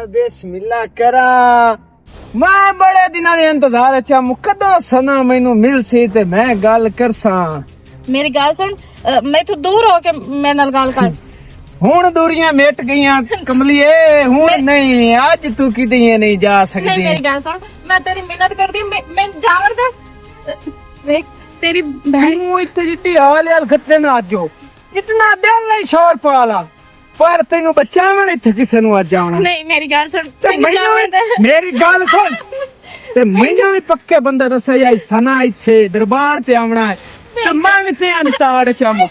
बिस्मिल्लाह करा। मैं बड़े दिनों दे इंतजार च कदों सना मैनू मिल सी ते मैं गल करसा। मेरी गल सुन, मैं तू दूर हो के मेरे नाल गल कर। हुण दूरियां मिट गईयां कमलिए, हुण नहीं, अज तू किते नहीं जा नहीं सकदी। मेरी गल सुन, मैं तेरी मिन्नत करदी, मैं जावन दे। देख तेरी बहन तू इत्थे जिट्टी हाल यार गत्ते ना आजो इतना दिल नहीं शोर पाला, पर तेनू बचावन इत्थे किसे नू अज आउणा। नहीं मेरी गल सुन, ते मैनू मैनू जावन दे। मेरी गल सुन, ते मैनू भी पक्के बंदे दस्या जाई सना इत्थे दरबार ते आउणा है, ते मैं भी ते ताड़ चामू।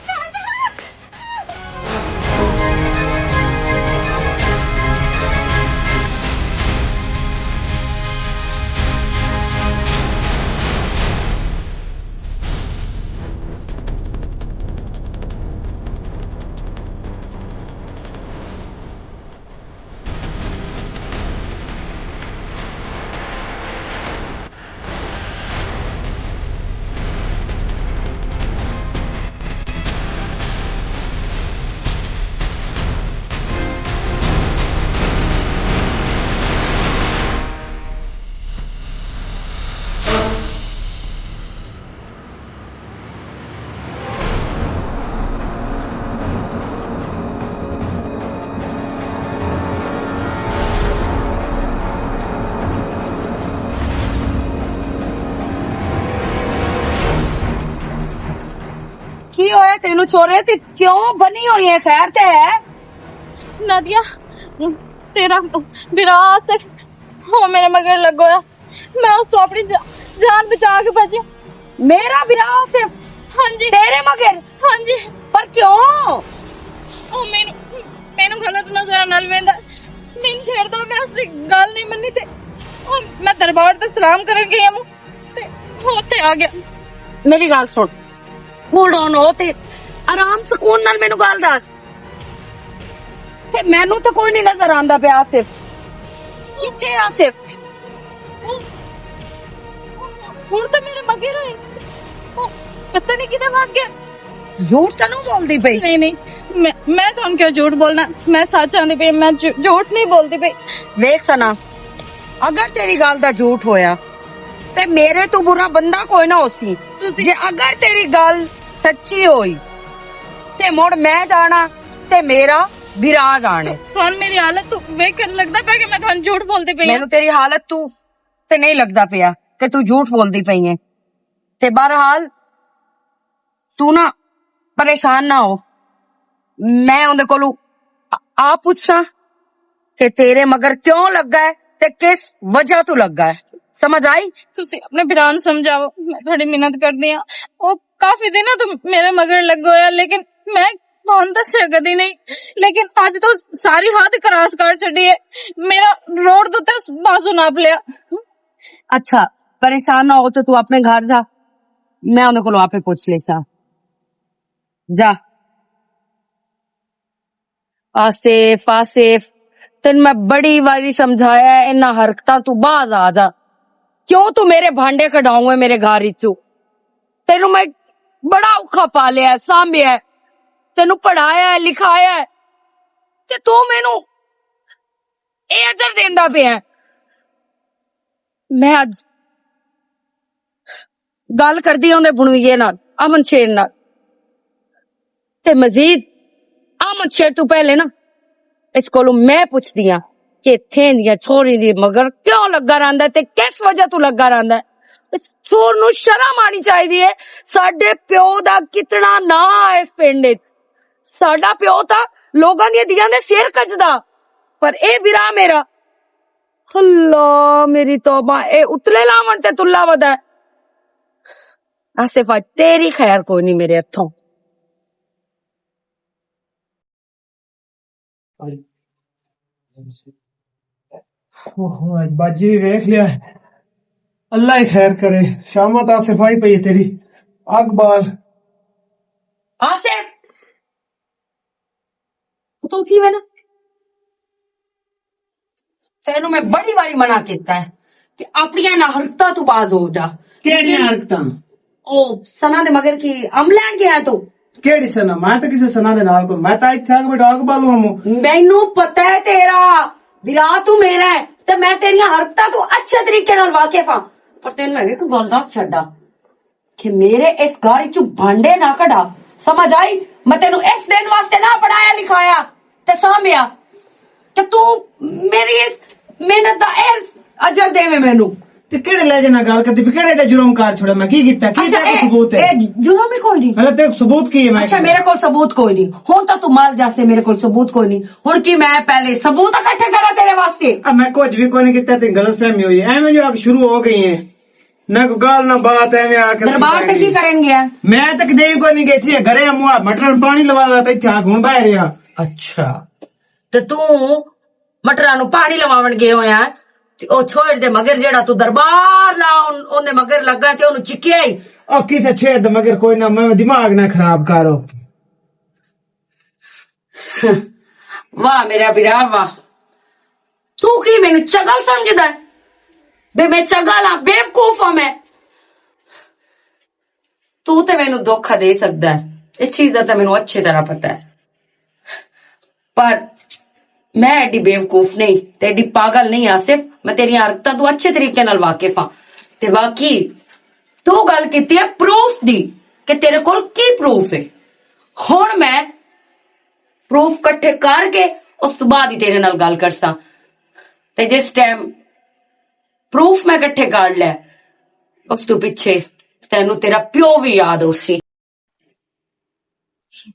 की होया तेनू छोरे ते क्यों बनी हुई है? खैर ते है? नादिया तेरा बिरा से हो मेरे मगर लग गया। मैं उसको अपनी जान बचा के बची। मेरा विराह से हाँ जी तेरे मगर? हाँ जी। पर क्यों? ओ मैनू गलत नजर नाल वेंदा, मैनू छेड़दा, मैं उसदी गल नहीं मन्नी ते ओ मैं दरबार ते सलाम करन गई हूं ते उत्थे आ गया। मेरी गल सुन, कूल डाउन हो ते आराम सुकून नाल मैनू गल दस। ते मैनू तो कोई नहीं नजर आंदा पे। आसिफ किथे? आसिफ हुण तो मेरे मगर होए, ओ पता नहीं किधर भाग गया। झूठ तो नहीं बोलती पई? नहीं नहीं, मैं तो क्यों झूठ बोलना, मैं सच आंदी पई, मैं झूठ नहीं बोलती पई। वेख सना, अगर तेरी गल दा झूठ होया ते मेरे तो बुरा बंदा कोई ना होसी। जे अगर तेरी गल सच्ची होई ते मुड़ मैं जाना ते मेरा विराज आने। तुहानू मेरी हालत तो वेख के लगदा पिया कि मैं तुहानू झूठ बोलती पई। मैनू तेरी हालत तू ते नहीं लगदा पिया कि तू झूठ बोलदी पई है। ते बहरहाल तू ना परेशान ना हो, मैं उहदे कोलों आ पुछां कि तेरे मगर क्यों लगा है ते किस वजह तू लगा है। समझ आई? तुसी अपने भरा नू समझाओ, मैं थोड़ी मिन्नत करदी हां। ओ काफी दिन तो मेरे मगर लग होया, लेकिन मैं तुहानू दस्सिया कदी नहीं, लेकिन अज तो सारी हद क्रॉस कर छड्डी है। मेरा रोड दे उत्ते बाजू नाप लिया। अच्छा परेशान ना हो तो तू अपने घर जा, मैं उन्हें को आपे पूछ लेसा। जा। आसिफ आसिफ तेन मैं बड़ी बारी समझाया है, इन्ना हरकतां तू बाज आ जा। क्यों तू मेरे भांडे कढाऊं है मेरे घर इचू? तेनू मैं बड़ा औखा पालिया है, सांभिया है, तेनू पढ़ाया है, लिखाया है, ते तू मैनू ए अजर देंदा पिया है। मैं अज गल करदी ओंदे बुणवीए नाल, अमन शेर नाल, ते मजीद अमन शेर तू पहले ना इस कोलों मैं पुछदी हां कि इत्थे दियां छोरी दी मगर क्यों लगा रहिंदा है ते किस वजह तू लगा रहिंदा है। इस चोर नू शर्म आनी चाहिदी है। साडे प्यो दा कितना ना है इस पिंड विच। साडा प्यो तां लोगां दी दियां दे सिर कजदा, पर ए विराह मेरा, अल्लाह मेरी तौबा, ए उतले लावण ते तुल्ला वदा है। आसिफा तेरी खैर कोई नहीं मेरे हथों। बाजी भी वेख लिया, अल्लाह ही खैर करे। शामत आ सफाई पई तेरी अग बाल। आसिफ तू की वे ना, तेनू मैं बड़ी बारी मना किया है कि अपनी ना हरकतां तू बाज हो जा। केड़ियां हरकतां? ओ सना दे मगर की अम लैन गया तू? केड़ी सना? मैं तो किसी सना दे नाल को, मैं तो इत्थे आके बैठा अग बालू हम। मैनू पता है तेरा ਵਿਰਾ ਤੂੰ ਮੇਰਾ ਹੈ ਤੇ ਮੈਂ ਤੇਰੀਆਂ ਹਰਕਤਾਂ ਤੋਂ ਅੱਛੇ ਤਰੀਕੇ ਨਾਲ ਵਾਕਿਫ ਹਾਂ। ਪਰ ਤੈਨੂੰ ਮੈਂ ਇੱਕ ਗੱਲ ਦੱਸ ਛੱਡਾ ਕਿ ਮੇਰੇ ਇਸ ਘਰ ਚੋਂ ਭਾਂਡੇ ਨਾ ਕਢਾ, ਸਮਝ ਆਈ? ਮੈਂ ਤੈਨੂੰ ਇਸ ਦਿਨ ਵਾਸਤੇ ਨਾ ਪੜਾਇਆ ਲਿਖਾਇਆ ਤੇ ਸਾਂਭਿਆ ਕਿ ਤੂੰ ਮੇਰੀ ਇਸ ਮਿਹਨਤ ਦਾ ਇਸ ਅਜਰ ਦੇਵੇਂ ਮੈਨੂੰ। ਤੇ ਕਿਹੜੇ ਲਹਿਜੇ ਨਾਲ ਗੱਲ ਕਰਦੀ? ਕਿਹੜੇ ਏਡਾ ਜੁਰਮ ਕਰ ਛੋੜਿਆ ਮੈਂ? ਕੀ ਕੀਤਾ? ਕੀ ਤੇਰੇ ਕੋਲ ਸਬੂਤ ਹੈ? ਇਹ ਜੁਰਮ ਹੀ ਕੋਈ ਨਹੀਂ। ਹਲੇ ਤੇ ਸਬੂਤ ਕੀ ਹੈ? ਮੈਂ ਅੱਛਾ ਮੇਰੇ ਕੋਲ ਸਬੂਤ ਕੋਈ ਨਹੀਂ। ਹੁਣ ਤਾਂ ਤੂੰ ਮਾਲ ਜਾਸੇ ਮੇਰੇ ਕੋਲ ਸਬੂਤ ਕੋਈ ਨਹੀਂ। ਹੁਣ ਕੀ ਮੈਂ ਪਹਿਲੇ ਸਬੂਤ ਇਕੱਠੇ ਕਰਾਂ ਤੇਰੇ ਵਾਸਤੇ? ਮੈਂ ਕੁਝ ਵੀ ਕੋਈ ਨਹੀਂ ਕੀਤਾ ਤੇ ਗਲਤਫਹਿਮੀ ਹੋਈ ਐਵੇਂ ਜੋ ਸ਼ੁਰੂ ਹੋ ਗਈ ਹੈ ਨਾ ਕੋਈ ਗੱਲ ਨਾ ਬਾਤ ਐਵੇਂ ਆ ਕੇ ਦਰਬਾਰ ਤੇ ਕੀ ਕरेंगे? ਮੈਂ ਤਾਂ ਕਿਤੇ ਵੀ ਕੋਈ ਨਹੀਂ ਗਈ ਥੀ ਘਰੇ ਮੁਆ ਮਟਰ ਪਾਣੀ ਲਵਾਇਆ ਤੇ ਇੱਥੇ ਆ ਘੁੰਮ ਬਹਿ ਰਿਹਾ। ਅੱਛਾ ਤੇ ਤੂੰ ਮਟਰਾਂ ਨੂੰ ਪਾਣੀ ਲਵਾਉਣ ਗਏ ਹੋਇਆ ਤੇ ਉਹ ਛੋੜ ਦੇ ਮਗਰ ਜਿਹੜਾ ਤੂੰ ਦਰਬਾਰ ਲਾਉਣ ਉਹਦੇ ਮਗਰ ਲੱਗਾ ਤੇ ਉਹਨੂੰ ਚਿੱਕਿਆ ਹੀ। ਉਹ ਕਿਸੇ ਛੇੜ ਦੇ ਮਗਰ ਕੋਈ ਨਾ, ਮੈਂ ਦਿਮਾਗ ਨਾ ਖਰਾਬ ਕਰੋ। ਵਾਹ ਮੇਰਾ ਵੀਰਾ ਵਾਹ, ਤੂੰ ਕੀ ਮੈਨੂੰ ਚਗਲ ਸਮਝਦਾ ਬੇ? ਮੈਂ ਚਗਲ ਆ, ਬੇਵਕੂਫ ਆ ਮੈਂ? ਤੂੰ ਤੇ ਮੈਨੂੰ ਧੋਖਾ ਦੇ ਸਕਦਾ ਹੈ, ਇਸ ਚੀਜ਼ ਦਾ ਤਾਂ ਮੈਨੂੰ ਅੱਛੀ ਤਰ੍ਹਾਂ ਪਤਾ ਹੈ, ਪਰ ਮੈਂ ਐਡੀ ਬੇਵਕੂਫ ਨਹੀਂ ਤੇ ਐਡੀ ਪਾਗਲ ਨਹੀਂ ਆਸਿਫ। ਮੈਂ ਤੇਰੀਆਂ ਹਰਕਤਾਂ ਤੋਂ ਅੱਛੇ ਤਰੀਕੇ ਨਾਲ ਵਾਕਿਫ ਹਾਂ। ਤੇ ਬਾਕੀ ਤੂੰ ਗੱਲ ਕੀਤੀ ਹੈ ਪ੍ਰੂਫ ਦੀ ਕਿ ਤੇਰੇ ਕੋਲ ਕੀ ਪ੍ਰੂਫ ਹੈ। ਹੁਣ ਮੈਂ ਪ੍ਰੂਫ ਇਕੱਠੇ ਕਰਕੇ ਉਸ ਤੋਂ ਬਾਅਦ ਹੀ ਤੇਰੇ ਨਾਲ ਗੱਲ ਕਰਸਾਂ। ਤੇ ਜਿਸ ਟਾਈਮ ਪ੍ਰੂਫ ਮੈਂ ਇਕੱਠੇ ਕਰ ਲਿਆ ਉਸ ਤੋਂ ਪਿੱਛੇ ਤੈਨੂੰ ਤੇਰਾ ਪਿਓ ਵੀ ਯਾਦ ਉਸੀ।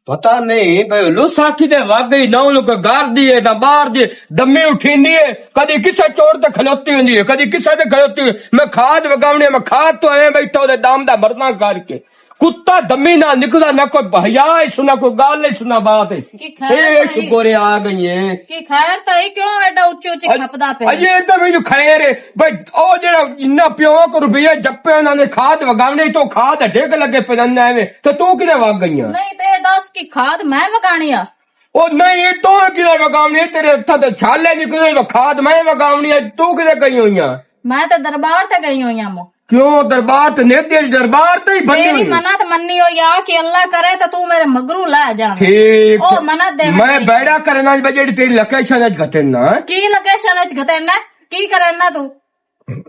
पता नहीं भाई लुसाखी ते वाकई ना उनको गार दिए ना बाहर दिए दमी उठींदी है, कदी किसे चोर ते खलोती हुंदी है, कदी किसे ते खलोती हुई। मैं खाद वगावने मैं खाद तो एवें बैठा ओदे दाम दा मरना करके कुत्ता दमी ना निकला ना कोई हया ही सुना कोई गाल नहीं सुना बात है। ए शुक्र आ गई है कि खैर तो क्यों एडा उच्ची उच्ची खपदा पे? अजे तो मैं खैर है भाई ओ जेड़ा इन्ना प्यो को रुपया जप्पे उन्होंने खाद वगावने तो खाद ढेक लगे पजन्ना एवें तो तू किने वग गई? नहीं ते दस की खाद मैं वगानी आ। ओ नहीं तो किने वगावनी? तेरे हथा ते छाले निकले तो खाद मैं वगावनी है, तू किने गई हुई? मैं तो दरबार ते गई हुई हूं। क्यों दरबार ते ने तेरी दरबार ते ही बनी मेरी हुई? मन्नत मन्नी हो या कि अल्लाह करे तो तू मेरे मगरू ला जा। ठीक ओ मन्नत दे मैं बैड़ा करना जेडी तेरी लोकेशन अज गते ना की लोकेशन अच गते ना की करना तू?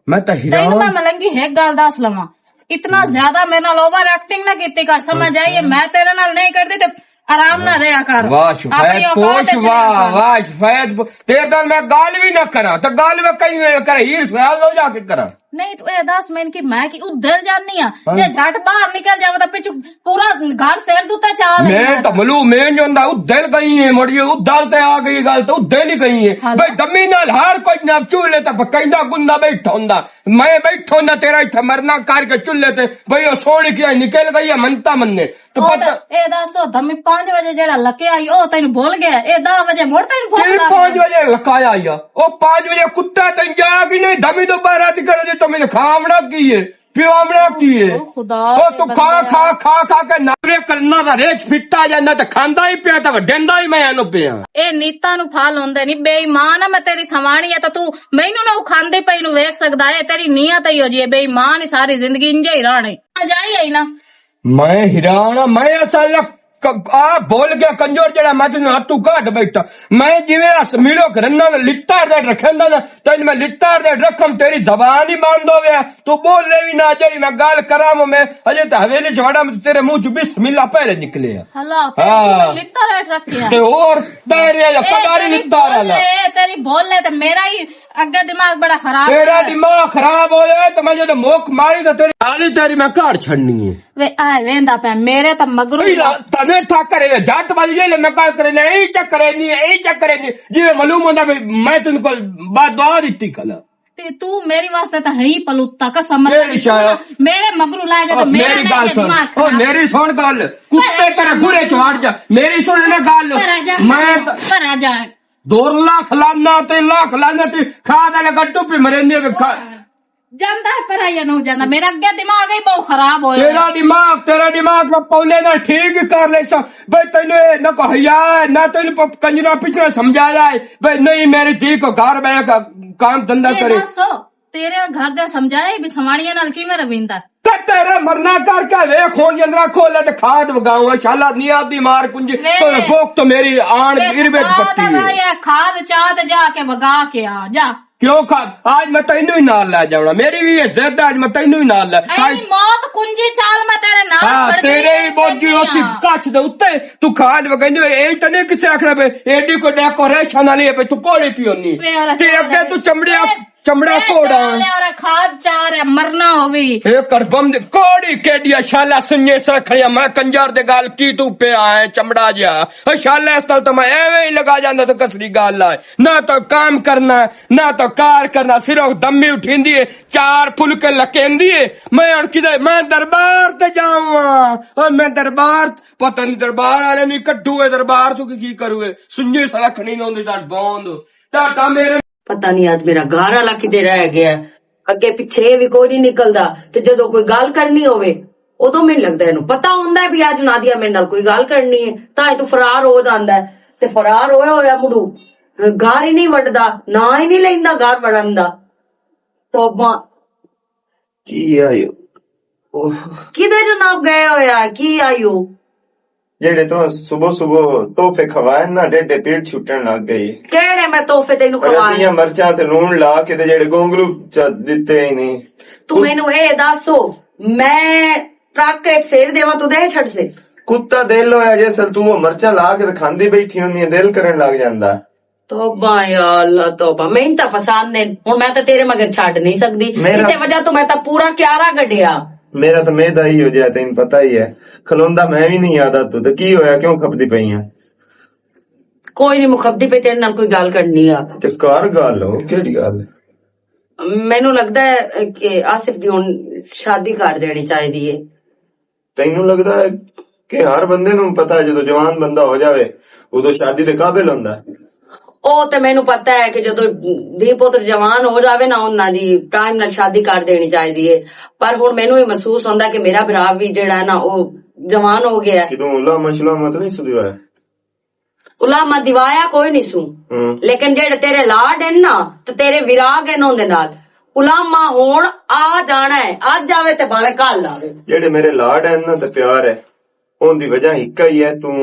मैं तो तैनू हिरान मैं मलंगी है गल दस लवा, इतना ज्यादा मेरे नाल ओवर एक्टिंग ना कीती कर। समझ आई? मैं तेरे नाल नहीं करती तो आराम ना रहा कर। वाह शुफैद पोश वाह वाह शुफैद तेरे नाल मैं गाल भी ना करा तो गाल में कहीं कर हीर ख्याल हो जाके करा। नहीं तू ए दस मैन की मैं की उधर जानी आ जे झट बाहर निकल जावे तो पिछु पूरा घर सेर दूता चाल मैं तो मलू मैं जोंदा उधर गई है मुड़िए उधर ते आ गई गल तो उधर ही गई है भाई दमी नाल हर कोई ना चूल्हे ते कहंदा गुंदा बैठा हुंदा मैं बैठा हुंदा तेरा इथे मरना करके चूल्हे ते भाई ओ सोनी की निकल गई है मनता मनने तो पता ए दसो दमी 5 बजे जेड़ा लके आई ओ तैनू भूल गया? ए 10 बजे मोड़ तैनू भूल फिर 5 बजे लकाया आया ओ 5 बजे कुत्ता तन जाग नहीं दमी तो बारात कर तो मैंने खावना की है पिवावना की है खुदा ओ तू खा खा खा खा के नरे करना दा रेच फिट्टा जांदा ते खांदा ही पिया ते वडेंदा ही मैं एनु पिया। ए नीता नु फाल होंदे नहीं बेईमान मैं तेरी सवाणी है तो तू मैनू ना खांदे पई नु वेख सकदा है। तेरी नीयत ही हो जी बेईमान ही सारी जिंदगी इंज ही रहने जाई है ना। मैं हिराना मैं असल आ बोल गया कंजोर जड़ा मैं तेन हाथू काट बैठा मैं जिवें हस मिलो करना लित्ता दे रखंदा ना तेन मैं लित्ता दे रखम तेरी जबान ही बंद हो गया तू बोल ले भी ना जड़ी मैं गाल कराम मैं अजे तो हवेली चढ़ा तेरे मुंह च बिस्मिल्लाह पहले निकले हला तेरी लित्ता रेट रखिया ते और तेरे या कदारी लित्ता रहा तेरी बोल ले तो मेरा ही अगे दिमाग बड़ा खराब तेरा दिमाग खराब हो जाए तो मैं जो मोक मारी तो तेरी आली तेरी मैं काट छड़नी है वे आ वेंदा पे मेरे तो मगरू तने था करे जाट वाली ले मैं काल करे नहीं चक्करे नहीं जिवे मालूम होंदा मैं तुमको बात दुआ दी कल ते तू मेरी वास्ते तो है ही पलूता का समझ मेरे मगरू लाए जा तो मेरा मेरी गाल सुन ओ मेरी सुन गल कुत्ते तेरे बुरे चढ़ जा मेरी सुन ले गल मैं पर आ जा 2 लाख लाना ते खा दे गट्टू पे मरेंगे ਜਾਂਦਾ ਹੈ ਪਰ ਆਇਆ ਨੂੰ ਜਾਂਦਾ ਮੇਰਾ ਅੱਗੇ ਦਿਮਾਗ ਹੀ ਬਹੁਤ ਖਰਾਬ ਹੋਇਆ तेरा दिमाग मैं पौले ना ठीक कर ले भाई तेने न को हया ना तेन कंजरा पिछड़ा समझाया है भाई नहीं मेरी धी को घर बह काम धंधा करे। तेरे घर दे समझाया भी सवाणियां नाल किवें रविंदा ते तेरे मरना करके वे खून जंदरा खोले ते खाद वगाऊं शाला नियाद दी मार कुंजी तो भूख तो मेरी आन गिरवे पत्ती है खाद चाह जाके वगा के आ जा क्यों खाद आज मैं तेनू ही नाल ले जावना मेरी भी ये जिद आज मैं तेनू ही नाल ले मौत कुंजी चाल मैं तेरे नाल हाँ तेरे ही बोझी उसी कच्छ दे उत्ते तू खाद वगाई ए तो नहीं किसे आखना पे एडी को डेकोरेशन वाली है पे तू कोड़ी पियोनी ते अगे तू चमड़ा कोड़ा और खाद चाह रहा मरना होवी ए करबम दे कोड़ी केडिया शाला सुन्ने सखड़िया मैं कंजर दे गाल की तू पे आए चमड़ा जा ओ शाला इस तो मैं एवे ही लगा जांदा तो कसरी गाल लाए ना तो काम करना ना तो कार करना सिर्फ दम्मी उठींदी है चार फुलके लकेंदी है मैं और किधर मैं दरबार ते जाऊंगा और मैं दरबार पता नहीं दरबार वाले नहीं कड्डू है दरबार तू की करूए सुन्ने सखड़ी ने ओंदी तात बंद टाटा मेरे पता नहीं आज मेरा घर वाला किते रह गया अगे पिछे भी कोई नहीं निकलदा ते जदों कोई गल करनी होवे उदों मैनूं लगदा इहनूं पता हुंदा है भी आज नादिया मेरे नाल कोई गल करनी है तां तू फरार हो जांदा है ते फरार होया मुड़ू घर ही नहीं वड़दा ना ही नहीं लैंदा घर वड़न दा तौबा की आयो किधर जनाब गए होया की आयो जेड़े तो सुबह सुबह तोहफे खवाए ना डेडे पेट छुटन लग गई केड़े मैं तोहफे तेनू खवाए रतियां मर्चां ते लूण ला के ते जेड़े गोंगलू दिते ही नहीं तू मैनू ए दसो मैं ट्रक फेर देवा तू दे छड़ से कुत्ता दिल होया जैसल तू वो मर्चां ला के ते खांदी बैठी होंदी दिल करन लग जांदा तौबा या अल्लाह तौबा मैनू तां फसांदे हुण मैं तां तेरे मगर छड्ड नहीं सकदी इसे वजह तो मैं तां पूरा क्यारा कढिया मेरा तो मेदा ही हो जाए तेन पता ही है खलोंदा मैं भी नहीं याद तू तो की होया क्यों खपदी पई है कोई नहीं मुखबदी पे तेरे नाल कोई गल करनी आ ते कार गल हो केड़ी गल मैनू लगदा है कि आसिफ दी हुण शादी कर देनी चाहिदी है तैनू लगदा है कि हर बंदे नूं पता है जदों जवान बंदा हो जावे उदों शादी दे काबिल हुंदा है ਉਹ ਤੇ ਮੈਨੂੰ ਪਤਾ ਹੈ ਕਿ ਜਦੋਂ ਧੀ ਪੁੱਤਰ ਜਵਾਨ ਹੋ ਜਾਵੇ ਨਾ ਉਹਨਾਂ ਦੀ ਟਾਈਮ ਨਾਲ ਸ਼ਾਦੀ ਕਰ ਦੇਣੀ ਚਾਹੀਦੀ ਹੈ ਪਰ ਹੁਣ ਮੈਨੂੰ ਇਹ ਮਹਿਸੂਸ ਹੁੰਦਾ ਕਿ ਮੇਰਾ ਭਰਾ ਵੀ ਜਿਹੜਾ ਹੈ ਨਾ ਉਹ ਜਵਾਨ ਹੋ ਗਿਆ ਕਿਦੋਂ ਉਲਾ ਮਸ਼ਲਾ ਮਤ ਨਹੀਂ ਸੁਧਿਆ ਉਲਾਮਾ ਦਿਵਾਇਆ ਕੋਈ ਨਹੀਂ ਸੂ ਲੇਕਿਨ ਜਿਹੜੇ ਤੇਰੇ ਲਾਡ ਹਨ ਨਾ ਤੇ ਤੇਰੇ ਵਿਰਾਗ ਹਨ ਉਹਦੇ ਨਾਲ ਉਲਾਮਾ ਹੁਣ ਆ ਜਾਣਾ ਹੈ ਅੱਜ ਆਵੇ ਤੇ ਭਾਵੇਂ ਕੱਲ ਆਵੇ ਜਿਹੜੇ ਮੇਰੇ ਲਾਡ ਹਨ ਨਾ ਤੇ ਪਿਆਰ ਹੈ ਉਹਦੀ ਵਜ੍ਹਾ ਇੱਕਾ ਹੀ ਹੈ ਤੂੰ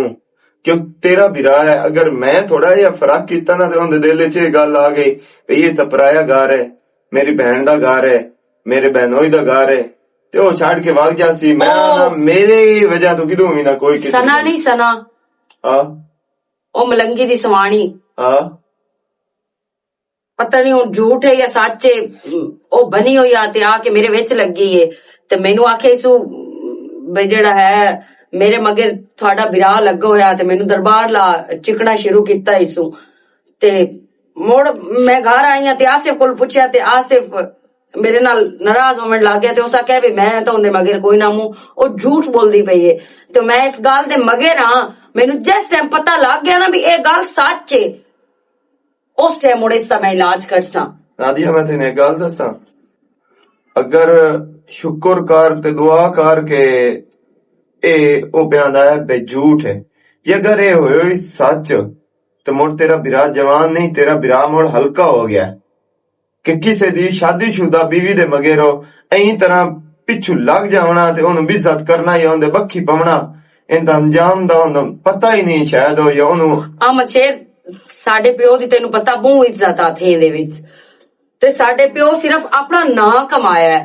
क्यों तेरा बिरा है अगर मैं थोड़ा या फर्क किया ना तो दिल च गल आ गई ये तो पराया घर है मेरी बहन दा घर है मेरे बहनोई दा घर है ते ओ छाड़ के भाग जासी मैं मेरे वजह तो किदों भी ना कोई किसी सना नहीं सना हां ओ मलंगी दी सवाणी हां पता नहीं हुण झूठ है या सच है ओ बनी हुई आते आके मेरे विच लगी है ते मैनू आखे सू बई जेड़ा है मेरे मगर थोड़ा विराह लगा होया ते मैनू दरबार ला चिकना शुरू किया इसू ते मुड़ मैं घर आई हां ते आसिफ कोल पुछया ते आसिफ मेरे नाल नाराज होने लग गया ते उसा कह भी मैं तो उनदे मगर कोई ना मुंह ओ झूठ बोलदी पई है ते मैं इस गल दे मगर हां मैनू जिस टाइम पता लग गया ना भी ये गल सच है उस टाइम मुड़ इसदा मैं इलाज करसा नादिया मैं तेने गल दस्सां अगर शुक्र कर ते दुआ कर के ਉਹ ਬਿਆਨਦਾ ਹੈ ਬੇ ਝੂਠ ਹੈ ਜੇ ਅਗਰ ਇਹ ਹੋਇਆ ਸੱਚ ਤੇ ਮੁੜ ਤੇਰਾ ਬਿਰਾ ਜਵਾਨ ਨਹੀਂ ਤੇਰਾ ਬਿਰਾ ਮੁੜ ਹਲਕਾ ਹੋ ਗਿਆ ਕਿ ਕਿਸੇ ਦੀ ਸ਼ਾਦੀशुदा ਬੀਵੀ ਦੇ ਮਗਰੋਂ ਐਂ ਤਰ੍ਹਾਂ ਪਿੱਛੂ ਲੱਗ ਜਾਵਣਾ ਤੇ ਉਹਨੂੰ ਬਿਜ਼ਤ ਕਰਨਾ ਜਾਂ ਉਹਦੇ ਬੱਖੀ ਪਾਉਣਾ ਇਹਦਾ ਅੰਜਾਮ ਦਾ ਉਹਨੂੰ ਪਤਾ ਹੀ ਨਹੀਂ ਸ਼ਾਇਦ ਉਹ ਜਾਂ ਉਹਨੂੰ ਅਮਰ ਸ਼ੇਰ ਸਾਡੇ ਪਿਓ ਦੀ ਤੈਨੂੰ ਪਤਾ ਬਹੁਤ ਇੱਜ਼ਤ ਆ ਥੇ ਦੇ ਵਿੱਚ ਤੇ ਸਾਡੇ ਪਿਓ ਸਿਰਫ ਆਪਣਾ ਨਾਂ ਕਮਾਇਆ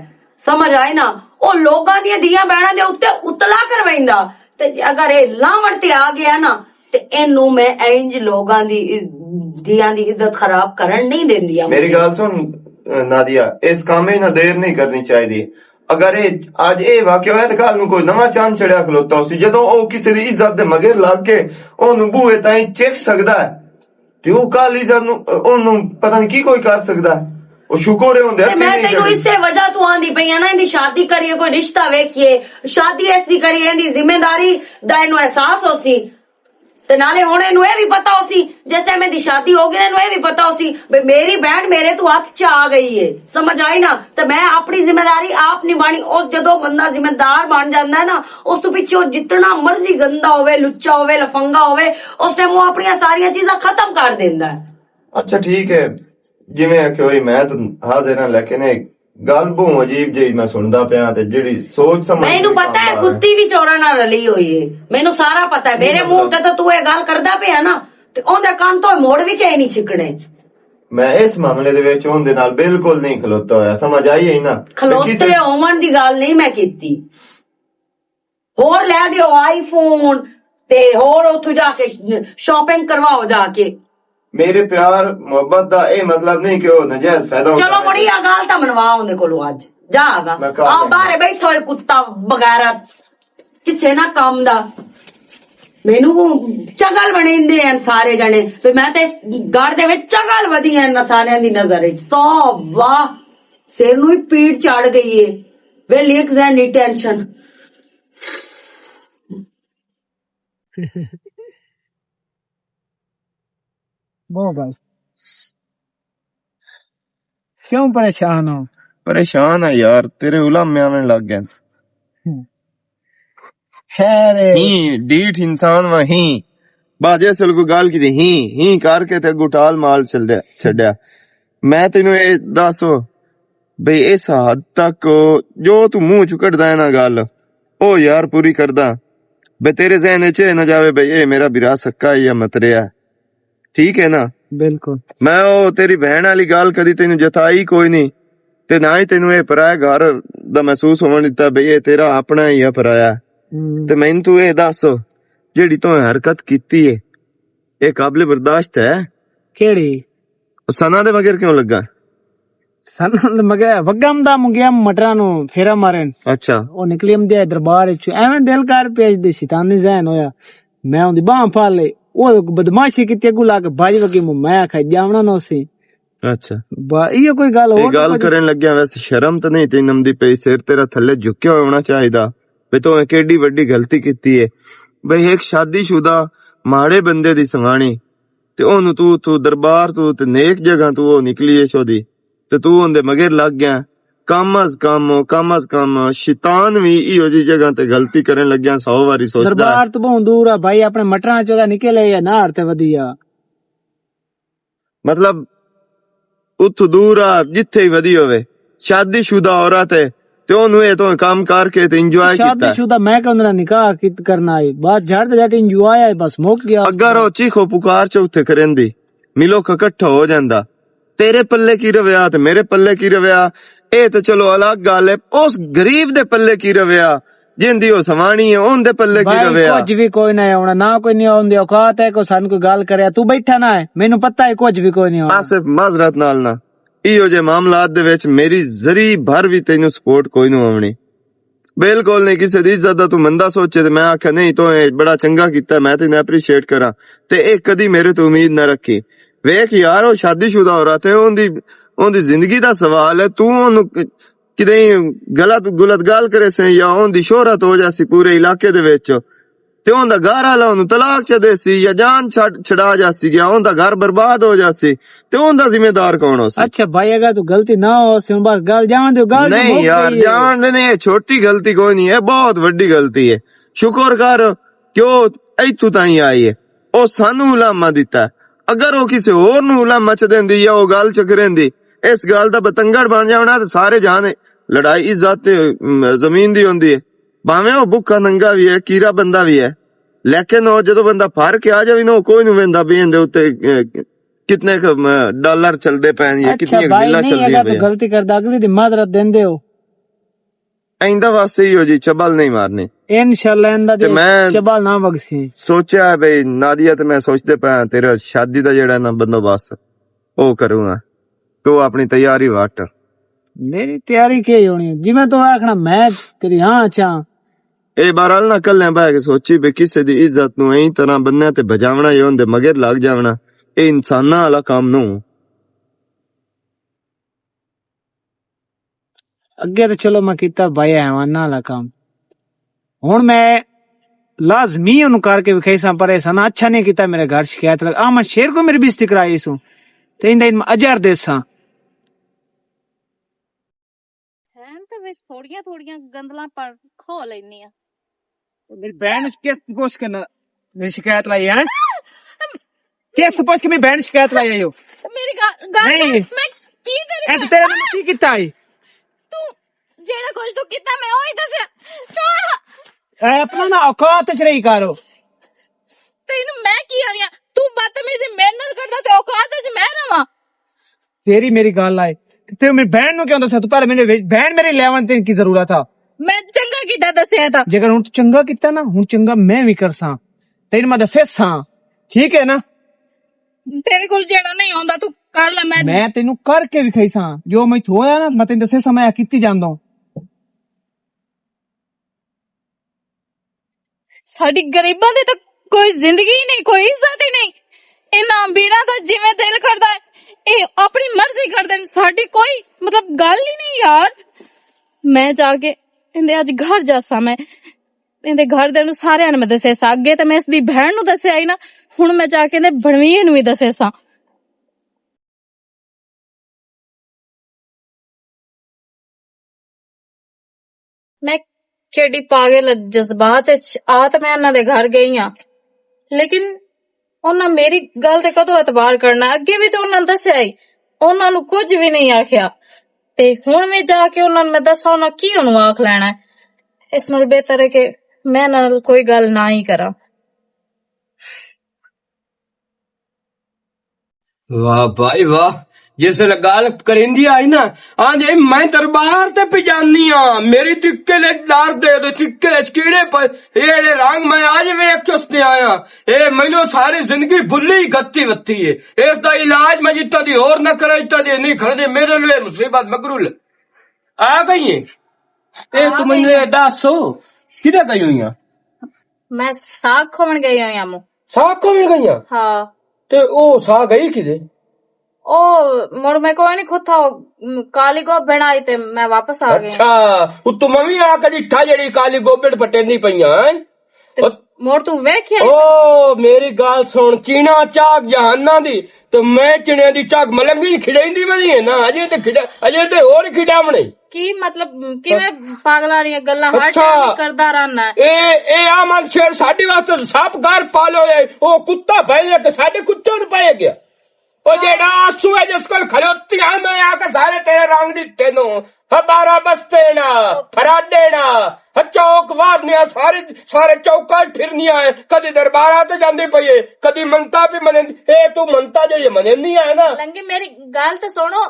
ਸਮਝ ਆਏ ਨਾ ਉਹ ਲੋਕਾਂ ਦੀਆਂ ਧੀਆਂ ਬਹਿਣਾ ਦੇ ਉੱਤੇ ਉਤਲਾ ਕਰਵਾਇੰਦਾ ਤੇ ਅਗਰ ਇਹ ਲਾਵਣ ਤੇ ਆ ਗਿਆ ਨਾ ਤੇ ਇਹਨੂੰ ਮੈਂ ਇੰਜ ਲੋਕਾਂ ਦੀ ਧੀਆਂ ਦੀ ਇੱਜ਼ਤ ਖਰਾਬ ਕਰਨ ਨਹੀਂ ਦਿੰਦੀ ਆ ਮੇਰੀ ਗੱਲ ਸੁਣ ਨਾਦੀਆ ਇਸ ਕੰਮ ਵਿੱਚ ਨਾ ਦੇਰ ਨਹੀਂ ਕਰਨੀ ਚਾਹੀਦੀ ਅਗਰ ਇਹ ਅੱਜ ਇਹ ਵਾਕਿਆ ਹੋਇਆ ਤੇ ਕੱਲ ਨੂੰ ਕੋਈ ਨਵਾਂ ਚੰਦ ਚੜਿਆ ਖਲੋਤਾ ਸੀ ਜਦੋਂ ਉਹ ਕਿਸੇ ਦੀ ਇੱਜ਼ਤ ਦੇ ਮਗਰ ਲੱਗ ਕੇ ਉਹਨੂੰ ਬੂਹੇ ਤਾਈਂ ਚਿੱਕ ਸਕਦਾ ਤੇ ਉਹ ਕੱਲ ਇੱਜ਼ਤ ਨੂੰ ਉਹਨੂੰ ਪਤਾ ਨਹੀਂ ਕੀ ਕੋਈ ਕਰ ਸਕਦਾ ਉਹ ਸ਼ੁਕਰ ਹੁੰਦੇ ਮੈਂ ਤੈਨੂੰ ਇਸੇ ਵਜ੍ਹਾ ਤੋਂ ਆਂਦੀ ਪਈ ਆ ਨਾ ਇਹਦੀ ਸ਼ਾਦੀ ਕਰੀਏ ਕੋਈ ਰਿਸ਼ਤਾ ਵੇਖੀਏ ਸ਼ਾਦੀ ਐਸੀ ਕਰੀਏ ਇਹਦੀ ਜ਼ਿੰਮੇਵਾਰੀ ਦਾ ਇਹਨੂੰ ਅਹਿਸਾਸ ਹੋ ਸੀ ਤੇ ਨਾਲੇ ਹੁਣ ਇਹਨੂੰ ਇਹ ਵੀ ਪਤਾ ਹੋ ਸੀ ਜਿਸ ਟਾਈਮ ਇਹਦੀ ਸ਼ਾਦੀ ਹੋ ਗਈ ਇਹਨੂੰ ਇਹ ਵੀ ਪਤਾ ਹੋ ਸੀ ਵੀ ਮੇਰੀ ਭੈਣ ਮੇਰੇ ਤੋਂ ਹੱਥ ਚ ਆ ਗਈ ਏ ਸਮਝ ਆਈ ਨਾ ਤੇ ਮੈਂ ਆਪਣੀ ਜ਼ਿੰਮੇਵਾਰੀ ਆਪ ਨਿਭਾਣੀ ਉਹ ਜਦੋਂ ਬੰਦਾ ਜ਼ਿੰਮੇਦਾਰ ਬਣ ਜਾਂਦਾ ਹੈ ਨਾ ਉਸ ਤੋਂ ਪਿੱਛੇ ਉਹ ਜਿੰਨਾ ਮਰਜ਼ੀ ਗੰਦਾ ਹੋਵੇ ਲੁੱਚਾ ਹੋਵੇ ਲਫੰਗਾ ਹੋਵੇ ਉਸ ਟਾਈਮ ਉਹ ਆਪਣੀਆਂ ਸਾਰੀਆਂ ਚੀਜ਼ਾਂ ਖਤਮ ਕਰ ਦਿੰਦਾ ਹੈ ਅੱਛਾ ਠੀਕ ਹੈ ਜਿਵੇਂ ਆਖਿਓ ਮੈਂ ਤਾਂ ਹਾਜ਼ਰ ਹਾਂ ਲੇਕਿਨ ਗੱਲ ਬਹੁਤ ਅਜੀਬ ਜਿਹੀ ਮੈਂ ਸੁਣਦਾ ਪਿਆ ਤੇ ਜਿਹੜੀ ਸੋਚ ਸਮਝ ਮੈਨੂੰ ਨਹੀਂ ਪਤਾ ਹੈ ਕੰਮ ਆ ਕੁੱਤੀ ਵੀ ਚੋਰਾਂ ਨਾਲ ਰਲੀ ਹੋਈ ਏ, ਮੈਨੂੰ ਸਾਰਾ ਪਤਾ ਹੈ। ਮੇਰੇ ਮੂੰਹ ਤੇ ਤਾਂ ਤੂੰ ਇਹ ਗੱਲ ਕਰਦਾ ਪਿਆ ਨਾ, ਤੇ ਉਹਦੇ ਕੰਨ ਤੋਂ ਮੋੜ ਵੀ ਕੇ ਨਹੀਂ ਛਿਕਣੇ। ਮੈਂ ਇਸ ਮਾਮਲੇ ਦੇ ਵਿੱਚ ਉਹਦੇ ਨਾਲ ਬਿਲਕੁਲ ਨਹੀਂ ਖਲੋਤਾ ਹੋਇਆ, ਸਮਝ ਆਈ ਹੈ ਨਾ? ਤੇ ਖਲੋਤੇ ਹੋਵਣ ਦੀ ਗੱਲ ਨਹੀਂ ਮੈਂ ਕੀਤੀ। ਹੋਰ ਲੈ ਦਿਓ ਆਈਫੋਨ ਤੇ ਹੋਰ ਉੱਥੋਂ ਜਾ ਕੇ ਸ਼ਾਪਿੰਗ ਕਰਵਾਓ ਜਾ ਕੇ। ਮੇਰੇ ਪਿਆਰ ਮੁਹੱਬਤ ਦਾ ਇਹ ਮਤਲਬ ਨਹੀਂ ਕਿ ਉਹ ਨਜਾਇਜ਼ ਫਾਇਦਾ ਚਲੋ ਬੜੀ ਆ ਗੱਲ ਤਾਂ ਮਨਵਾ ਉਹਦੇ ਕੋਲੋਂ ਅੱਜ ਜਾਗਾ। ਮੈਂ ਕਰ ਆ ਲੈਂਦਾ। ਬਾਹਰ ਬੈਠਾ ਹੋਏ ਕੁੱਤਾ ਵਗੈਰਾ ਕਿਸੇ ਨਾ ਕੰਮ ਦਾ। ਮੈਨੂੰ ਚਗਲ ਬਣੇਂਦੇ ਆ ਸਾਰੇ ਜਣੇ ਵੀ ਮੈਂ ਤੇ ਘਰ ਦੇ ਵਿੱਚ ਚਗਲ ਵਧੀ ਐ ਨਾ ਸਾਰਿਆਂ ਦੀ ਨਜ਼ਰ ਵਿੱਚ। ਤੋਬਾ ਸਿਰ ਨੂੰ ਹੀ ਪੀੜ ਚੜ ਗਈ ਏ ਵੇ ਲਿਖ ਦੇ ਨੀ ਟੈਨਸ਼ਨ। वो भाई क्यों परेशान हो? परेशान है यार, तेरे उलम में आने लग गए। खैर ही डीठ इंसान वही बाजे सल को गाल की ही करके ते गुटाल माल छड्या। मैं तेनू ये दसो बई इस हद तक जो तू मुंह चु कढ़दा है ना गल ओ यार पूरी करदा बे तेरे ज़हन च ना जावे बई ये मेरा बिरा सक्का है या मतरिया, ठीक है ना? बिल्कुल। मैं ओ तेरी बहन वाली गल कदी तेनू जताई कोई नहीं ते ना ही तेनू ये पराया घर दा महसूस होवन दिता बई ये तेरा अपना ही है पराया। ते मैनू तू ये दस जेड़ी तू हरकत कीती है ये काबिल बर्दाश्त है? केड़ी सना दे मगर क्यों लगा? सन मगे वगम दा मुंगिया मटरा नु फेरा मारन। अच्छा ओ निकली हम दे दरबार विच एवें दिल कर पेज दे शैतानी ज़हन होया। मैं ओंदी बाह फाड़ ले ओ बदमाशी कीती अगू ला के बाज वगी मैं आखा जावना नो सी। अच्छा इयो कोई गल ये हो गल करन लग्या वैसे शर्म तो नहीं तेरी नमदी पई, सिर तेरा थल्ले झुकिया होना चाहिदा बे तो केडी वड्डी गलती कीती है बई एक शादीशुदा माड़े बंदे दी संगाणी ते ओनू तू दरबार तू ते नेक जगह तू ओ निकली है शोदी ते तू ओंदे मगर लग गया। कम अज कम शैतान भी इहो जी जगह ते गलती करन लग्या 100 वारी सोचदा। दरबार तो बहुत दूर है भाई, अपने मटरा चोगा निकले या नार ते वधिया मतलब उतों दूर आ जिथे ही वधी होवे शादीशुदा औरत है ते ओनू ये तो काम करके ते एंजॉय कीता। शादीशुदा मैं कहंदा निकाह कित करना है बात झाड़ ते जाके एंजॉय है बस मुक गया। अगर ओ चीखो पुकार च उत्थे करेंदी मिलो इकट्ठा हो जांदा। तेरे पल्ले की रविया ते मेरे पल्ले की रविया ए ते चलो अलग गल है। उस गरीब दे पल्ले की रविया जिंदी ओ सवाणी है ओंदे पल्ले की रविया। कुछ भी कोई नहीं होना ना कोई नहीं आउंदी औकात है को सन कोई गल करे तू बैठा ना है मेनू पता है कुछ भी कोई नहीं होना। सिर्फ माजरत नाल ना इहो जे मामलात दे विच मेरी जरी भर भी तेनू सपोर्ट कोई नहीं आवनी बिल्कुल नहीं। किसी दी इज्जत दा तू मंदा सोचे ते मैं आख्या नहीं तो बड़ा चंगा कीता मैं तेनू एप्रीशिएट करा ते एक कदी मेरे तो उम्मीद ना रखी। वेख यार ओ शादीशुदा औरत है ओंदी जिंदगी दा सवाल है। तू ओनू किते गलत गल करे से या ओंदी शोहरत हो जासी पूरे इलाके दे विच ते ओंदा घर आला ओनू तलाक च देसी या जान छड़ा जासी या ओंदा घर बर्बाद हो जासी ते ओंदा जिम्मेदार कौन हो सी? अच्छा भाई अगर तू गलती ना हो सी बस गल जान दे गल नहीं यार जान दे नहीं छोटी गलती कोई नहीं है बहुत वड्डी गलती है। शुक्र कर क्यों इत्थू ताईं आई है ओ सानू उलामा दिता। अगर वो किसी होर नू उलामा च देंदी या ओ गल च करेंदी इस गल दा बतंगड़ बन जाना ते सारे जाने लड़ाई इज्जत जमीन दी होंदी है भावें ओ भुक्खा नंगा भी है कीरा बंदा भी है लेकिन ओ जदों बंदा फर के आ जावे ना कोई नहीं वेंदा भी इहदे उत्ते कितने डॉलर चलदे पैन या कितनी गिल्ला चलदी है। गलती करदा अगली दी माजरत देंदे हो आइंदा वास्ते ही हो जी चबल नहीं मारने इंशाल्लाह इंदा ते मैं चबल ना वगसी सोचा है भाई नादिया ते मैं सोचदे पा तेरा शादी दा जेड़ा ना बंदोबस्त ओ करूंगा तो अपनी तैयारी वट। मेरी तैयारी के होनी जिवें तो आखना मैं तेरी हां चा ए बहरहाल ना कल्ले बह के सोची भी किसी दी इज्जत नू एही तरह बन्ने ते बजावना या उंदे मगर लग जावना ए इंसाना वाला काम नू। अगे तो चलो मैं कीता भाई हैवाना वाला काम हुण मैं लाजमी ओनू करके विखाई सा पर ऐसा ना अच्छा नहीं कीता मेरे घर शिकायत लग आ मैं शेर को मेरी बेइज्जती कराई सू ते इंदा इन अजर देसा हैं तो बस थोड़ियां गंदला पर खो लेनी है। मेरी बहन केस पोस्ट करना मेरी शिकायत लाई है केस पोस्ट के मेरी बहन शिकायत लाई है यो मेरी गाल नहीं। मैं की तेरी ऐसे तेरे ने की कीता है ਜਿਹੜਾ ਕੁਝ ਤੂੰ ਕੀਤਾ ਮੈਂ ਉਹੀ ਦੱਸਿਆ। ਛੋੜ ਐ ਆਪਣਾ ਨਾ ਔਕਾਤ ਚ ਰਹੀ ਕਰੋ। ਤੈਨੂੰ ਮੈਂ ਕੀ ਆਣਿਆ, ਤੂੰ ਬਦਤਮੀਜ਼ੀ ਮੇਰੇ ਨਾਲ ਕਰਦਾ ਤੇ ਔਕਾਤ ਚ ਮੈਂ ਰਵਾਂ। ਤੇਰੀ ਮੇਰੀ ਗੱਲ ਆਏ ਤੇ ਮੇਰੀ ਬਹਿਣ ਨੂੰ ਕਿਉਂ ਦੱਸਿਆ ਤੂੰ? ਪਹਿਲੇ ਮੇਰੇ ਬਹਿਣ ਮੇਰੀ ਲੈਵਨ ਤੇ ਕੀ ਜ਼ਰੂਰਤ ਆ? ਮੈਂ ਚੰਗਾ ਕੀਤਾ ਦੱਸਿਆ ਤਾਂ। ਜੇਕਰ ਹੁਣ ਤੂੰ ਚੰਗਾ ਕੀਤਾ ਨਾ, ਹੁਣ ਚੰਗਾ ਮੈਂ ਵੀ ਕਰਸਾਂ, ਤੈਨੂੰ ਮੈਂ ਦੱਸਿਆ ਸਾਂ, ਠੀਕ ਹੈ ਨਾ? ਤੇਰੇ ਕੋਲ ਜਿਹੜਾ ਨਹੀਂ ਆਉਂਦਾ ਤੂੰ ਕਰ ਲੈ। ਮੈਂ ਤੈਨੂੰ ਕਰਕੇ ਵਿਖਾਈ ਸਾਂ ਜੋ ਮੈਂ ਹੋਇਆ ਨਾ, ਮੈਂ ਤੈਨੂੰ ਦੱਸਿਆ ਸਾਂ ਮੈਂ ਕੀਤੀ ਜਾਂਦਾ। ਸਾਡੀ ਗਰੀਬਾਂ ਦੀ ਤਾਂ ਕੋਈ ਜ਼ਿੰਦਗੀ ਹੀ ਨਹੀਂ, ਕੋਈ ਇੱਜ਼ਤ ਹੀ ਨਹੀਂ। ਇਹਨਾਂ ਅਮੀਰਾਂ ਦਾ ਜਿਵੇਂ ਦਿਲ ਕਰਦਾ ਹੈ ਇਹ ਆਪਣੀ ਮਰਜ਼ੀ ਕਰਦੇ ਨੇ, ਸਾਡੀ ਕੋਈ ਮਤਲਬ ਗੱਲ ਹੀ ਨਹੀਂ ਯਾਰ। ਮੈਂ ਜਾ ਕੇ ਇਹਦੇ ਅੱਜ ਘਰ ਜਾਸਾਂ, ਮੈਂ ਇਹਦੇ ਘਰ ਦੇ ਨੂੰ ਸਾਰਿਆਂ ਨੂੰ ਮੈਂ ਦੱਸਿਆ ਸਾਂ। ਅੱਗੇ ਤਾਂ ਮੈਂ ਇਸਦੀ ਭੈਣ ਨੂੰ ਦੱਸਿਆ ਹੀ ਨਾ, ਹੁਣ ਮੈਂ ਜਾ ਕੇ ਇਹਦੇ ਬਣਵੀਏ ਨੂੰ ਵੀ ਦੱਸਿਆ ਸਾਂ। ਮੈਂ ਕਿਹੜੀ ਪਾਗਲ ਜਜ਼ਬਾਤ ਵਿੱਚ ਆ ਤਾਂ ਮੈਂ ਉਹਨਾਂ ਦੇ ਘਰ ਗਈ ਆ, ਲੇਕਿਨ ਉਹਨਾਂ ਮੇਰੀ ਗੱਲ ਤੇ ਕਦੋਂ ਇਤਬਾਰ ਕਰਨਾ? ਅੱਗੇ ਵੀ ਤਾਂ ਉਹਨਾਂ ਨੂੰ ਦੱਸਿਆ ਹੀ, ਉਹਨਾਂ ਨੂੰ ਕੁਝ ਵੀ ਨਹੀਂ ਆਖਿਆ, ਤੇ ਹੁਣ ਵੀ ਜਾ ਕੇ ਉਹਨਾਂ ਨੂੰ ਮੈਂ ਦੱਸਾਂ ਉਹਨਾਂ ਕੀ ਉਹਨੂੰ ਆਖ ਲੈਣਾ। ਇਸ ਨਾਲ ਬਿਹਤਰ ਹੈ ਕਿ ਮੈਂ ਨਾਲ ਕੋਈ ਗੱਲ ਨਾ ਹੀ ਕਰਾਂ। वाह भाई वाह, जिसले गल करेंदी आई ना आंदे मैं दरबार ते पिजानी हां, मेरी टिक्के ले दार दे दे, टिक्के ले कीड़े पर एड़े रंग मैं आज वेख चुसते आया। ए मैनू सारी जिंदगी भुल्ली गत्ती वत्ती है, इसदा इलाज मैं जित्ता दी और ना करा जित्ता दी नहीं खड़े, मेरे लिए मुसीबत मकरूल आ गई है। ए तू मैनू दसो किधे गई हुई? मैं साग खोवन गई हुई हूं। साग को भी गई? हाँ ते ओ साग गई किधे? ओ मुड़ मैं कोई नहीं खुद था काली गोब बनाई ते मैं वापस आ गई। अच्छा उत्तों मम्मी आकर डिठा जेड़ी काली गोबड़ पटेंदी पईयां हैं मोड़ तू वेखिया? ओ मेरी गाल सुन, चीना चाक जहाना दी तो मैं चिड़िया दी चाक मलंगी खिड़ाईंदी बनी है ना, अजे ते और खिड़ावणे की मतलब कि मैं पागला रही गल्ला हर अच्छा। टाइम करदा रहना है। ए आमल शेर साडी वास्ते सप घर पालो है, ओ कुत्ता पाए के साडे कुत्ते नु पाए गया। ओ जेड़ा आंसू है जिस कोल खलोती है मैं आके सारे तेरे रंग दिते नु हबारा बस्ते ना फराडे ना चौक वारनिया सारे चौका फिरनिया है, कदी दरबारा ते जांदी पई है, कदी मनता भी मने। ए तू मनता जेड़ी मने नहीं है ना लंगी मेरी गाल ते सुनो,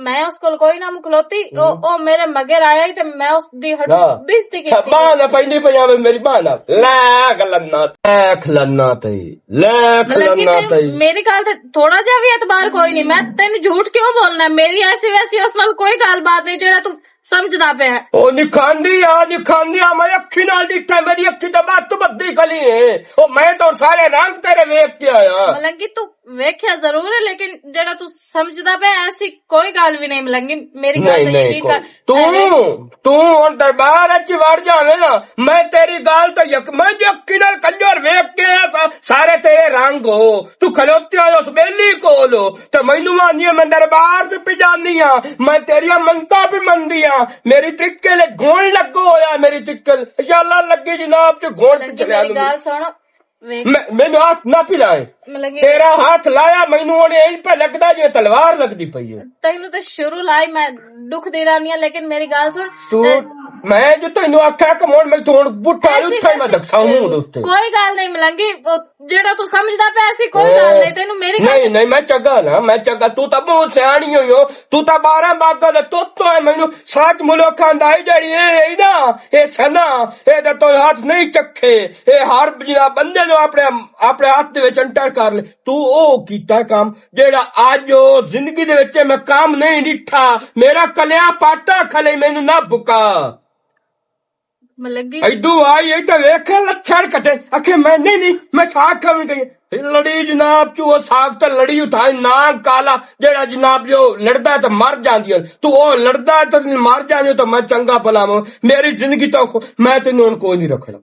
मैं उसको कोई ना मुखलोती ओ मेरे मगर आया ही ते मैं उस दी हट बेइज्जती की बाना पैंदी पजावे मेरी बाना लाख लन्ना तई मेरी गाल ते थोड़ा जा भी एतबार कोई नहीं। मैं तेन झूठ क्यों बोलना है? मेरी ऐसी वैसी उस नाल कोई गाल बात नहीं जेड़ा तू समझदा पे है। ओ निखांदी आ मैं अखी नाल दिखा, मेरी अखी तो बात तो बद्दी गली है। ओ मैं तो सारे रंग तेरे वेख के आया। मलंगी तू वेख्या जरूर है, लेकिन जेड़ा तू समझदा पे ऐसी कोई गाल भी नहीं। मलंगी मेरी गाल तो यकीन कर, तू हुन दरबार च वड़ जावे ना, मैं तेरी गाल तो मैं अखी नाल कंजर वेख के आया, सारे तेरे रंग हो। तू खलोती हो उस बेली कोल हो ते मैनू मानी मैं दरबार च पिजानी हां, मैं तेरिया मनता भी मनदी हां। मेरी टिक्के ले घोण लगो होया, मेरी टिक्के इंशाअल्लाह लगी जनाब च घोण पे चलिया। मेरी गाल सुनो, मैनू हाथ ना पिलाए, तेरा हाथ लाया मैनू ओने इंज पे लगदा जिवें तलवार लगदी पई है। तैनू तो शुरू लाई मैं दुख दे रही हूं, लेकिन मेरी गाल सुन तू मैं जो तेनू आख्या कि मोड़ मैं थोड़ बुठा उठा मैं दक्षा हूं दोस्ते कोई गाल नहीं मिलंगी जेड़ा तू समझदा पे ऐसी कोई गाल नहीं। तेनू मेरी नहीं मैं चंगा ना, मैं चंगा, तू तो बहुत सियाणी होई हो, तू तो 12 बागा दा तोतो है। मैनू साच मुल्क आंदा जेड़ी ए ना ए सना ए दा तो हाथ नहीं चखे, ए हर जिना बंदे नु अपने हाथ दे विच अंटर कर ले। तू ओ कीता काम जेड़ा आज जिंदगी दे विच मैं काम नहीं डिठा, मेरा कलिया पाटा खले मैनू ना बुका इदू आई तो वेख लच्छर कटे आखे मैं नहीं मैं साग खावी गई लड़ी जनाब चू वो साग तो लड़ी उठाई नाग काला जेड़ा जनाब जो लड़दा तो मर जांदी है, तू ओ लड़दा तो मर जांदी तो मैं चंगा भला मेरी जिंदगी तो मैं तेन हुण कोई नहीं रखना।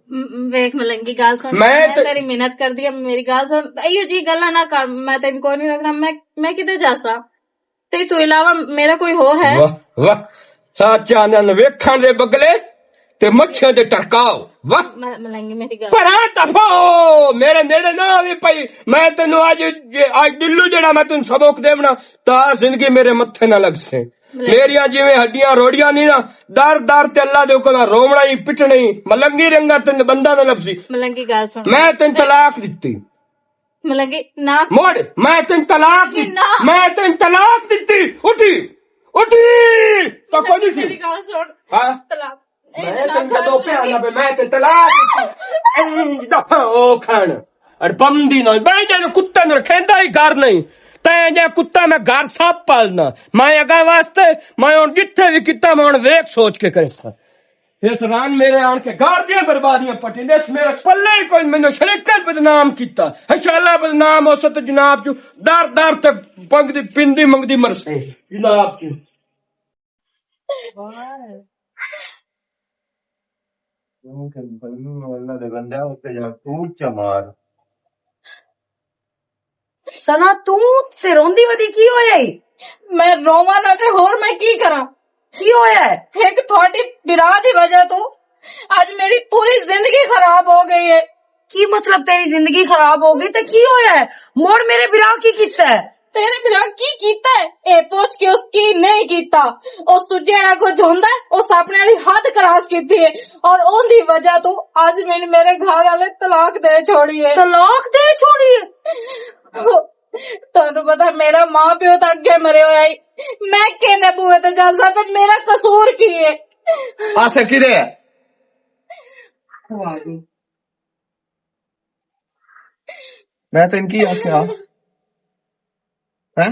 वेख मलंगी गाल सुन, मैं तेरी मेहनत कर दी, मेरी गाल सुन, इयो जी गल्ला ना कर, मैं तेन कोई नहीं रखना। मैं किते जासा ते तू इलावा मेरा कोई होर है? वाह वाह साचा नन वेखण दे बगले ते मच्छियां दे टरकाओ वाह मलंगी मेरी गाल पर तफो मेरे नेड़े ना आवी पई। मैं तेनू आज दिल्लू जेड़ा मैं तेन सबक देवना ता जिंदगी मेरे मत्थे ना लग से। ਮੇਰੀਆਂ ਜਿਵੇਂ ਹੱਡੀਆਂ ਰੋੜੀਆਂ ਨਹੀਂ ਨਾ, ਦਰ ਦਰ ਤੇ ਅੱਲਾ ਦੇ ਕੋਲ ਰੋਵਣਾ ਹੀ ਪਿੱਟਣਾ ਹੀ। ਮਲੰਗੀ ਰੰਗਾ ਤੈਨੂੰ ਬੰਦਾ ਨਾ ਲੱਭਸੀ। ਮਲੰਗੀ ਗੱਲ ਸੁਣ, ਮੈਂ ਤੈਨੂੰ ਤਲਾਕ ਦਿੱਤੀ। ਮਲੰਗੀ ਨਾ ਮੋੜ, ਮੈਂ ਤੈਨੂੰ ਤਲਾਕ ਦਿੱਤੀ, ਨਾ। ਮੈਂ ਤੈਨੂੰ ਤਲਾਕ ਦਿੱਤੀ। ਉੱਠੀ ਉੱਠੀ ਤਾਂ ਕੋਈ ਮੇਰੀ ਨਹੀਂ। ਗੱਲ ਸੁਣ, ਹਾਂ ਤਲਾਕ ਮੈਂ ਤੈਨੂੰ ਕਦੋਂ ਪਿਆ ਨਾ ਮੈਂ ਤੈਨੂੰ ਤਲਾਕ ਦਿੱਤੀ। ਦਫਾ ਉਹ ਖਾਣ ਅਰ ਬੰਦੀ ਨਾ ਮੈਂ ਜੇ ਕੁੱਤੇ ਨੂੰ ਰੱਖੇਂਦਾ ਹੀ ਘਰ ਨਹੀਂ। ਤੈਂ ਜੇ ਕੁੱਤਾ ਮੈਂ ਘਰ ਸਾਫ ਪਾਲਣਾ। ਮੈਂ ਅਗਾ ਵਾਸਤੇ ਮੈਂ ਹੁਣ ਜਿੱਥੇ ਵੀ ਕੀਤਾ ਮੈਂ ਹੁਣ ਵੇਖ ਸੋਚ ਕੇ ਕਰੇ। ਇਸ ਰਾਨ ਮੇਰੇ ਆਣ के घर दियां बर्बादियां पटिंदे मेरे पल्ले ही कोई मैंने शरीकत बदनाम किया। हशाला बदनाम हो सत जनाब जो दर दर तक पंगदी पिंदी मंगदी मरसे जनाब की। अल्लाह दे बंदे उत्ते जा खूब चमार। सना तू ते रोंदी वदी की होया ई? मैं रोवां ना ते होर मैं की करा? की होया है? एक थोड़ी बिरा दी वजह तो आज मेरी पूरी जिंदगी खराब हो गई है। की मतलब तेरी जिंदगी खराब हो गई? तो की होया है? मोड़ मेरे विराह की किस्सा है? तेरे बिरा की कीता है? ए पूछ के उसकी नहीं कीता। उस तुझे ना कुछ होंदा है, उस अपने वाली हद क्रॉस कीती है और ओंदी वजह तो आज मैंने मेरे घर वाले तलाक दे छोड़ी है। तलाक दे छोड़ी है? ਤੁਹਾਨੂੰ ਪਤਾ ਮੇਰਾ ਮਾਂ ਪਿਓ ਤਾਂ ਅੱਗੇ ਮਰੇ ਹੋਇਆ ਈ। ਮੈਂ ਕਿਹਨੇ ਬੂਹੇ ਤੇ ਜਾ ਸਕਦਾ? ਮੇਰਾ ਕਸੂਰ ਕੀ ਹੈ? आसे किदे है? मैं तेन की आख्या है?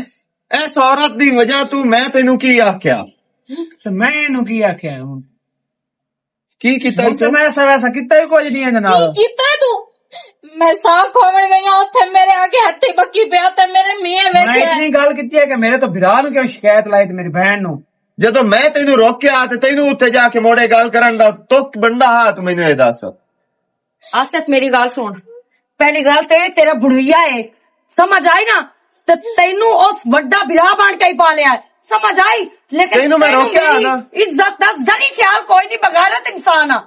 इस औरत दी वजह तू मैं तेनू की आख्या? ਤੇ ਮੈਂ ਇਹਨੂੰ ਕੀ ਆਖਿਆ ਹੁਣ? की कीता ਹੁਣ ਤੇ ਮੈਂ ਵੈਸਾ ਕੀਤਾ ਹੀ ਕੁਝ ਨਹੀਂ ਇਹਦੇ ਨਾਲ। ਕੀ ਕੀਤਾ ਹੈ ਤੂੰ? ਮੈਂ ਸਾਹ ਖੋਵਣ ਗਈ ਹਾਂ ਉੱਥੇ ਮੇਰੇ ਆ ਕੇ ਹੱਥੀ ਬੱਕੀ ਪਿਆ ਤੇ ਮੇਰੇ ਮੀਆਂ ਮੈਂ ਵੇਖਿਆ। ਇਤਨੀ ਗੱਲ ਕੀਤੀ ਹੈ ਕਿ ਮੇਰੇ ਤੋਂ ਵਿਰਾਹ ਨੂੰ ਕਿਉਂ ਸ਼ਿਕਾਇਤ ਲਾਈ ਤੇ ਮੇਰੀ ਭੈਣ ਨੂੰ। ਜਦੋਂ ਮੈਂ ਤੈਨੂੰ ਰੋਕਿਆ ਤੇ ਤੈਨੂੰ ਉੱਥੇ ਜਾ ਕੇ ਮੋੜੇ ਗੱਲ ਕਰਨ ਦਾ ਤੁਕ ਬੰਦਾ ਹਾਂ ਤੂੰ ਮੈਨੂੰ ਇਹ ਦੱਸ। आसिफ मेरी गाल सुन, पहली गल ते तेरा बुढ़िया है, समझ आई ना? ते तेनू उस वड्डा बिराह बन के ही पालिया है, समझ आई? लेकिन तेनू मैं रोकिया मेरी ना। इज्जत दा जरी ख्याल कोई नहीं, बगैरत इंसान आ।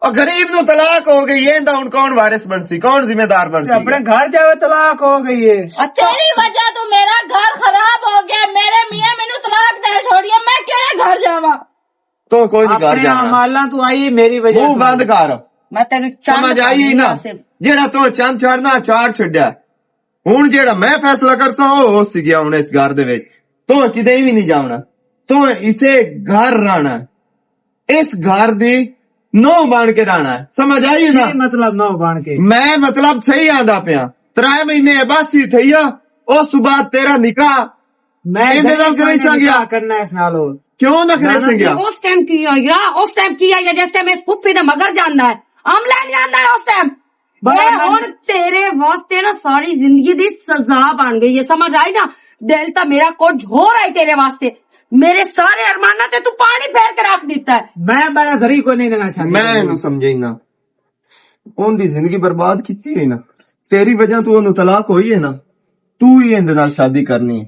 और गरीब नु तलाक हो गई है हुन कौन वारिस बनसी, कौन जिम्मेदार ਤੇ बनसी? ਆਪਣੇ ਘਰ ਜਾਵੇ ਤਲਾਕ ਹੋ ਗਈ ਏ। अच्छा तेरी वजह तो मेरा घर खराब हो गया। मेरे मियाँ मैनू तलाक दे छोड़िया। मैं केड़े घर जावा? तो कोई नहीं घर ਆਪਣੇ जाना। मालां तू आई मेरी वजह मुंह ਤੋਂ। बंद कर। मैं तेनू समझ आई ना जेड़ा तो चंद छड़ना चार छड्या हुन जेड़ा मैं फैसला करता हूं हो सी गया हुन इस घर दे विच तो किते भी नहीं जाना। तो इसे घर रहना, इस घर दी नौ बन के रहना है। समझ आई ना? ਕੀ मतलब नौ बन के? मैं मतलब सही आंदा पिया 3 महीने बस ही थईया उस बाद तेरा निकाह मैं ਇਹਦੇ ਨਾਲ ਕਰੀ ਸੰਗਿਆ करना इस नाल और क्यों ना करे संगया? उस टाइम किया या उस टाइम किया या जिस टाइम इस पुप्पी दा मगर जानदा है, हम लैन जानदा है उस टाइम। हुन तेरे वास्ते ना सारी जिंदगी दी सजा बन गई है, समझ आई ना? दिल तो मेरा कुछ हो रहा है तेरे वास्ते, मेरे सारे अरमाना ते तू पानी फेर के रख दिता है। मैं बड़ा जरी को नहीं देना चाहता। मैं इन्हू समझे ना उनकी जिंदगी बर्बाद की है ना तेरी वजह तू ओनू तलाक हुई है ना तू ही इंदे नाल शादी करनी है।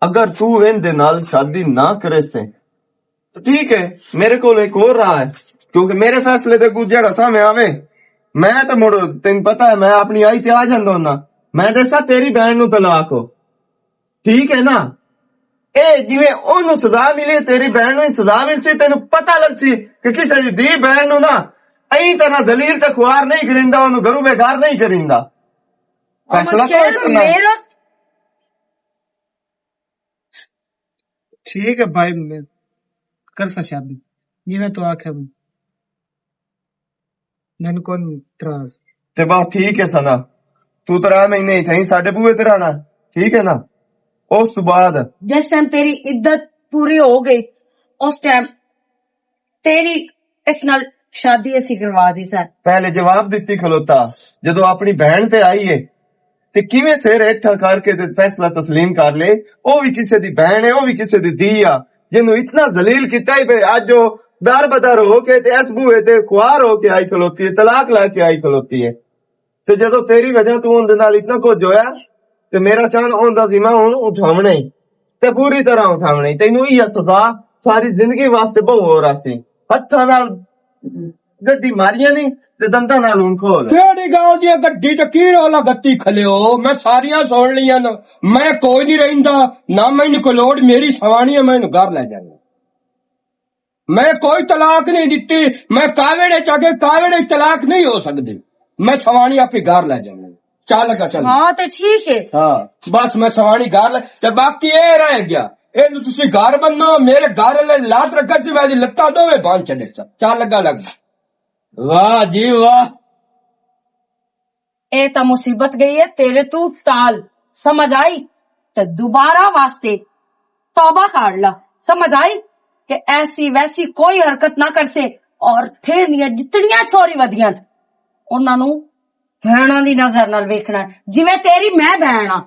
अगर तू इंदे नाल शादी ना करे से तो ठीक है मेरे को एक और रहा है क्योंकि मेरे फैसले ते कुछ जेड़ा सामने आवे मैं तो मुड़ तेन पता है मैं अपनी आई ते आ जांदा हुंदा। मैं दसा तेरी बहन नू तलाक हो ठीक है ना ए जिवें ओनू सजा मिली तेरी बहन नू सजा मिलसी तेनू पता लगसी कि किसी दी धी बहन नू ना अई तरह जलील ते खुआर नहीं करिंदा ओनू घरू बेकार नहीं करिंदा। फैसला तो करना है। मेरा ठीक है भाई मैं कर सा शादी जिवें तो आखे मैंने कौन त्रास। ते बात ठीक है सना तू 3 महीने ही थई साडे बूहे ते रहना ठीक है ना। उस बाद जिस टाइम तेरी इद्दत पूरी हो गई उस टाइम तेरी इस नाल शादी असी करवा दी सर। पहले जवाब दिती खलोता जदों अपनी बहन ते आई है ते किवें सिर हेठा करके ते फैसला तस्लीम कर ले। ओ भी किसी दी बहन है ओ भी किसी दी धी आ जिन्नू इतना जलील किता ही पे आज जो दर बदर होके ते इस बूहे ते खुआर होके आई खलोती है तलाक लाके आई खलोती है। ते जदों तेरी वजह तू उनदे नाल इतना कुछ होया ते मेरा चांद उनदा जिम्मा हुन उठावना ही ते पूरी तरह उठावना ही। तैनू ही सजा सारी जिंदगी वास्ते बहु हो रहा सी हत्थां नाल ਗੱਡੀ ਮਾਰੀਆਂ ਨਹੀਂ ਤੇ ਦੰਦਾਂ ਨਾਲ ਹੁਣ ਖੋਲ ਕਿਹੜੀ ਗੱਲ ਦੀ ਗੱਡੀ ਤੇ ਕੀ ਰੋਲਾ ਗੱਤੀ ਖਲਿਓ ਮੈਂ ਸਾਰੀਆਂ ਸੁਣ ਲਈਆਂ ਨੇ ਮੈਂ ਕੋਈ ਨਹੀਂ ਰਹਿੰਦਾ ਨਾ ਮੈਨੂੰ ਕੋਈ ਲੋੜ ਮੇਰੀ ਸਵਾਣੀ ਹੈ ਮੈਨੂੰ ਘਰ ਲੈ ਜਾਣਾ ਮੈਂ ਕੋਈ ਤਲਾਕ ਨਹੀਂ ਦਿੱਤੀ ਮੈਂ ਕਾਵੇੜੇ ਚ ਕੇ ਕਾਵੇੜੇ ਤਲਾਕ ਨਹੀਂ ਹੋ ਸਕਦੀ ਮੈਂ ਸਵਾਣੀ ਆਪੇ ਘਰ ਲੈ ਜਾਣਾ ਚੱਲ ਲਗਾ ਚੱਲ हाँ तो ठीक है ਹਾਂ ਬਸ ਮੈਂ ਸਵਾਣੀ ਘਰ ਲੈ ਤੇ ਬਾਕੀ ਇਹ ਰਹਿ ਗਿਆ ਇਹਨੂੰ ਤੁਸੀਂ ਘਰ ਬੰਨੋ ਮੇਰੇ ਘਰ ਲੈ ਲਾਤ ਰੱਖਾ ਸੀ ਮੈਂ ਲੱਤਾਂ ਦੋਵੇਂ ਬਾਂਝ ਛੱਡੇ ਚੱਲ ਲੱਗਾ ਲੱਗ ਵਾਹ ਜੀ ਵਾਹ ए तो मुसीबत गई है तेरे तू टाल समझ आई तो दोबारा वास्ते तौबा कर ला समझ आई कि ऐसी वैसी कोई हरकत ना कर से और थे जितनियां छोरी वधियां उन्हां नू भैणां दी नजर नाल वेखना जिवें तेरी मैं भैण आ